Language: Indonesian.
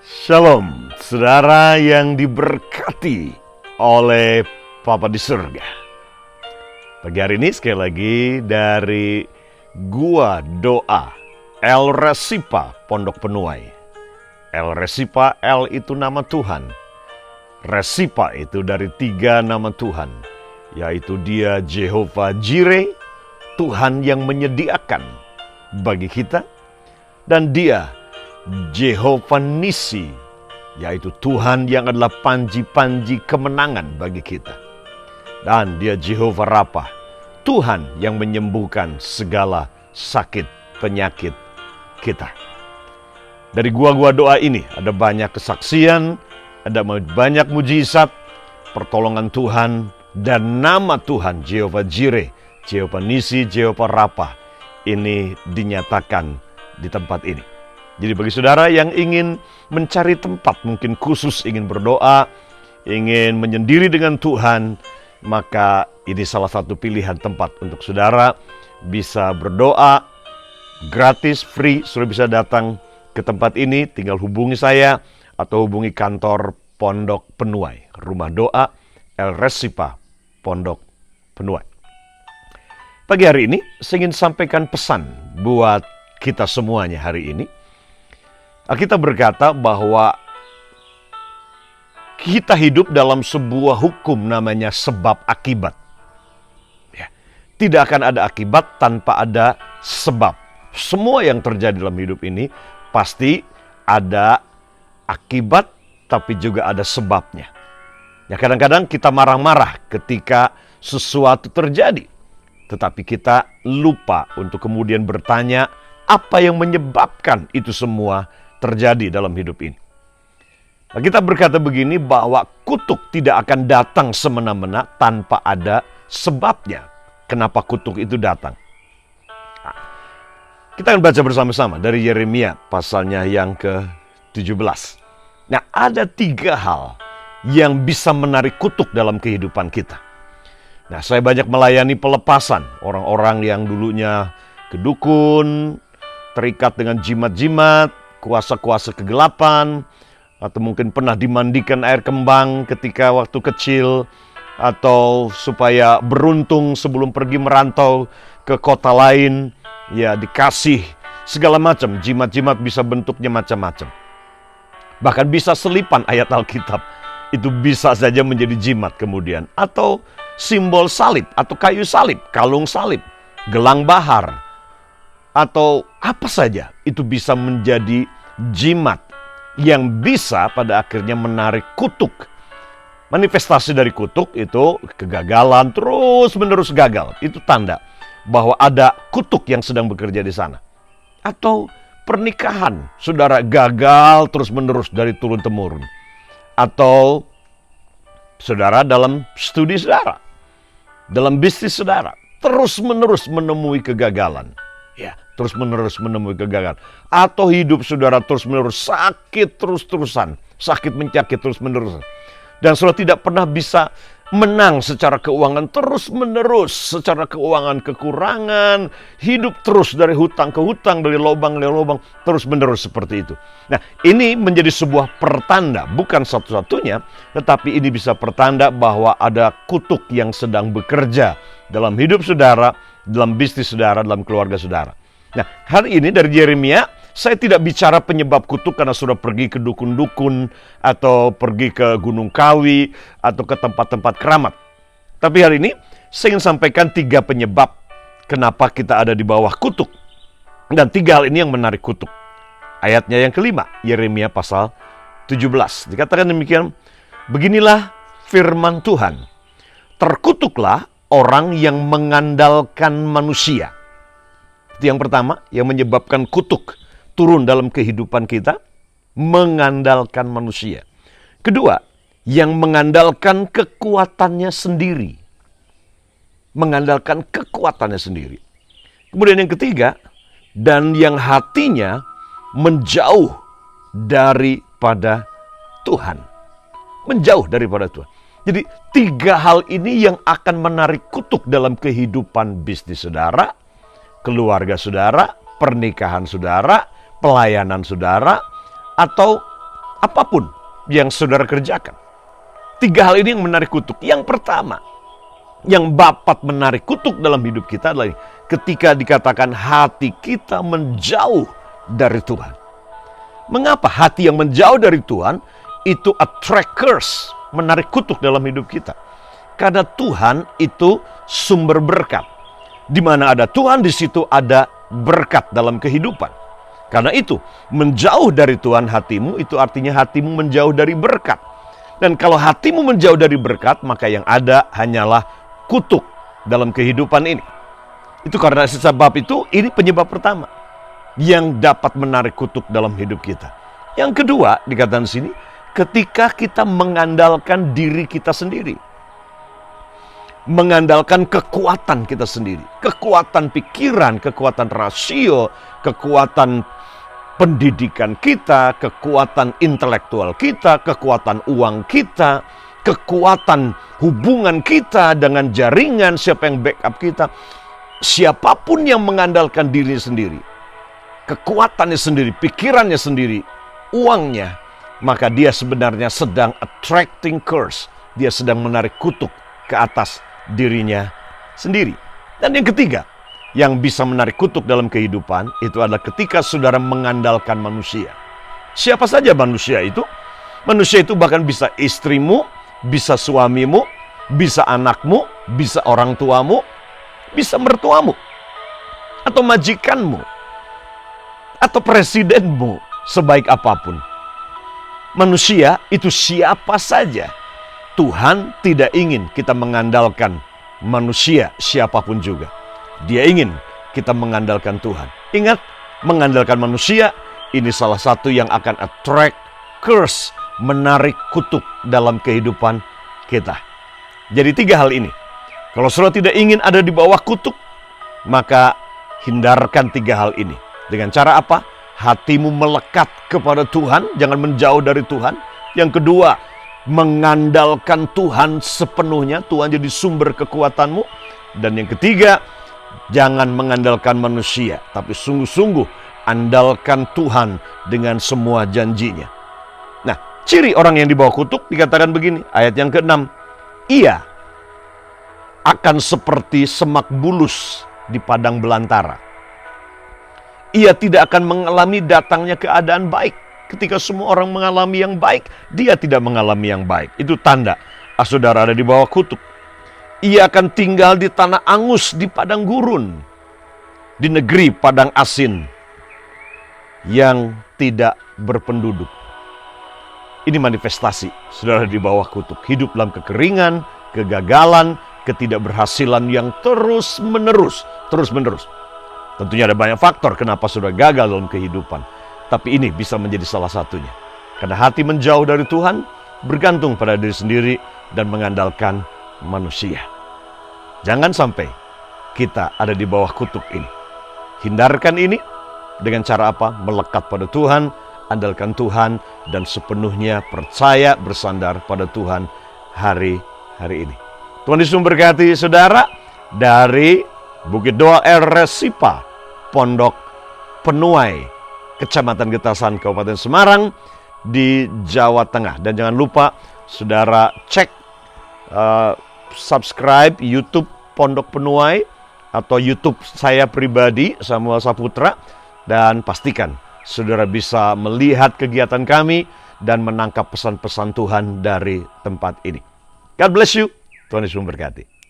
Shalom, saudara yang diberkati oleh Papa di surga. Pagi hari ini sekali lagi dari Gua Doa El Resipa Pondok Penuai. El Resipa, El itu nama Tuhan. Resipa itu dari 3 nama Tuhan, yaitu Dia Jehovah Jireh, Tuhan yang menyediakan bagi kita, dan Dia Jehovah Nisi, yaitu Tuhan yang adalah panji-panji kemenangan bagi kita. Dan Dia Jehovah Rapha, Tuhan yang menyembuhkan segala sakit penyakit kita. Dari gua doa ini ada banyak kesaksian, ada banyak mujizat, pertolongan Tuhan, dan nama Tuhan Jehovah Jireh, Jehovah Nisi, Jehovah Rapha ini dinyatakan di tempat ini. Jadi bagi saudara yang ingin mencari tempat mungkin khusus, ingin berdoa, ingin menyendiri dengan Tuhan, maka ini salah satu pilihan tempat untuk saudara bisa berdoa gratis, free. Saudara bisa datang ke tempat ini, tinggal hubungi saya atau hubungi kantor Pondok Penuai, Rumah Doa El Resipa Pondok Penuai. Pagi hari ini saya ingin sampaikan pesan buat kita semuanya hari ini. Kita berkata bahwa kita hidup dalam sebuah hukum namanya sebab akibat. Ya, tidak akan ada akibat tanpa ada sebab. Semua yang terjadi dalam hidup ini pasti ada akibat, tapi juga ada sebabnya. Ya, kadang-kadang kita marah-marah ketika sesuatu terjadi, tetapi kita lupa untuk kemudian bertanya apa yang menyebabkan itu semua terjadi dalam hidup ini. Nah, kita berkata begini bahwa kutuk tidak akan datang semena-mena tanpa ada sebabnya. Kenapa kutuk itu datang? Nah, kita akan baca bersama-sama dari Yeremia pasalnya yang ke-17. Nah, ada 3 hal yang bisa menarik kutuk dalam kehidupan kita. Nah, saya banyak melayani pelepasan orang-orang yang dulunya kedukun, terikat dengan jimat-jimat, kuasa-kuasa kegelapan, atau mungkin pernah dimandikan air kembang ketika waktu kecil, atau supaya beruntung sebelum pergi merantau ke kota lain, ya dikasih segala macam, jimat-jimat bisa bentuknya macam-macam. Bahkan bisa selipan ayat Alkitab, itu bisa saja menjadi jimat kemudian. Atau simbol salib, atau kayu salib, kalung salib, gelang bahar, atau apa saja, itu bisa menjadi jimat yang bisa pada akhirnya menarik kutuk. Manifestasi dari kutuk itu kegagalan, terus-menerus gagal. Itu tanda bahwa ada kutuk yang sedang bekerja di sana. Atau pernikahan, saudara gagal terus-menerus dari turun-temurun. Atau saudara dalam studi saudara, dalam bisnis saudara, terus-menerus menemui kegagalan. Ya, terus-menerus menemui kegagalan. Atau hidup saudara terus-menerus sakit terus-terusan, sakit menyakit terus-menerus. Dan saudara tidak pernah bisa menang secara keuangan terus-menerus, secara keuangan kekurangan, hidup terus dari hutang ke hutang, dari lubang ke lubang, terus-menerus seperti itu. Nah, ini menjadi sebuah pertanda, bukan satu-satunya, tetapi ini bisa pertanda bahwa ada kutuk yang sedang bekerja dalam hidup saudara, dalam bisnis saudara, dalam keluarga saudara. Nah, hari ini dari Yeremia, saya tidak bicara penyebab kutuk karena sudah pergi ke dukun-dukun, atau pergi ke Gunung Kawi, atau ke tempat-tempat keramat. Tapi hari ini, saya ingin sampaikan 3 penyebab kenapa kita ada di bawah kutuk. Dan 3 hal ini yang menarik kutuk. Ayatnya yang kelima, Yeremia pasal 17. Dikatakan demikian, beginilah firman Tuhan, terkutuklah orang yang mengandalkan manusia. Itu yang pertama, yang menyebabkan kutuk turun dalam kehidupan kita, mengandalkan manusia. Kedua, yang mengandalkan kekuatannya sendiri. Mengandalkan kekuatannya sendiri. Kemudian yang ketiga, dan yang hatinya menjauh daripada Tuhan. Menjauh daripada Tuhan. Jadi 3 hal ini yang akan menarik kutuk dalam kehidupan bisnis saudara, keluarga saudara, pernikahan saudara, pelayanan saudara, atau apapun yang saudara kerjakan. 3 hal ini yang menarik kutuk. Yang pertama, yang dapat menarik kutuk dalam hidup kita adalah ketika dikatakan hati kita menjauh dari Tuhan. Mengapa hati yang menjauh dari Tuhan itu attract curse, menarik kutuk dalam hidup kita? Karena Tuhan itu sumber berkat. Di mana ada Tuhan, di situ ada berkat dalam kehidupan. Karena itu, menjauh dari Tuhan hatimu, itu artinya hatimu menjauh dari berkat. Dan kalau hatimu menjauh dari berkat, maka yang ada hanyalah kutuk dalam kehidupan ini. Itu karena sebab itu, ini penyebab pertama yang dapat menarik kutuk dalam hidup kita. Yang kedua, dikatakan sini, ketika kita mengandalkan diri kita sendiri. Mengandalkan kekuatan kita sendiri. Kekuatan pikiran, kekuatan rasio, kekuatan pendidikan kita, kekuatan intelektual kita, kekuatan uang kita, kekuatan hubungan kita dengan jaringan, siapa yang backup kita. Siapapun yang mengandalkan dirinya sendiri, kekuatannya sendiri, pikirannya sendiri, uangnya, maka dia sebenarnya sedang attracting curse. Dia sedang menarik kutuk ke atas dirinya sendiri. Dan yang ketiga, yang bisa menarik kutuk dalam kehidupan, itu adalah ketika saudara mengandalkan manusia. Siapa saja manusia itu? Manusia itu bahkan bisa istrimu, bisa suamimu, bisa anakmu, bisa orang tuamu, bisa mertuamu, atau majikanmu, atau presidenmu, sebaik apapun. Manusia itu siapa saja. Tuhan tidak ingin kita mengandalkan manusia siapapun juga. Dia ingin kita mengandalkan Tuhan. Ingat, mengandalkan manusia, ini salah satu yang akan attract curse, menarik kutuk dalam kehidupan kita. Jadi 3 hal ini. Kalau saudara tidak ingin ada di bawah kutuk, maka hindarkan 3 hal ini. Dengan cara apa? Hatimu melekat kepada Tuhan, jangan menjauh dari Tuhan. Yang kedua, mengandalkan Tuhan sepenuhnya, Tuhan jadi sumber kekuatanmu. Dan yang ketiga, jangan mengandalkan manusia, tapi sungguh-sungguh andalkan Tuhan dengan semua janjinya. Nah, ciri orang yang dibawa kutuk dikatakan begini, ayat yang ke-6. Ia akan seperti semak bulus di padang belantara. Ia tidak akan mengalami datangnya keadaan baik. Ketika semua orang mengalami yang baik, dia tidak mengalami yang baik. Itu tanda saudara ada di bawah kutuk. Ia akan tinggal di tanah angus, di padang gurun, di negeri padang asin yang tidak berpenduduk. Ini manifestasi saudara di bawah kutuk. Hidup dalam kekeringan, kegagalan, ketidakberhasilan yang terus-menerus. Tentunya ada banyak faktor kenapa saudara gagal dalam kehidupan. Tapi ini bisa menjadi salah satunya. Karena hati menjauh dari Tuhan, bergantung pada diri sendiri, dan mengandalkan manusia. Jangan sampai kita ada di bawah kutuk ini. Hindarkan ini dengan cara apa? Melekat pada Tuhan, andalkan Tuhan, dan sepenuhnya percaya bersandar pada Tuhan hari ini. Tuhan Yesus memberkati saudara dari Bukit Doa El Resipa, Pondok Penuai, Kecamatan Getasan, Kabupaten Semarang, di Jawa Tengah. Dan jangan lupa, saudara cek, subscribe YouTube Pondok Penuai, atau YouTube saya pribadi, Samuel Saputra. Dan pastikan, saudara bisa melihat kegiatan kami, dan menangkap pesan-pesan Tuhan dari tempat ini. God bless you. Tuhan Yesus memberkati.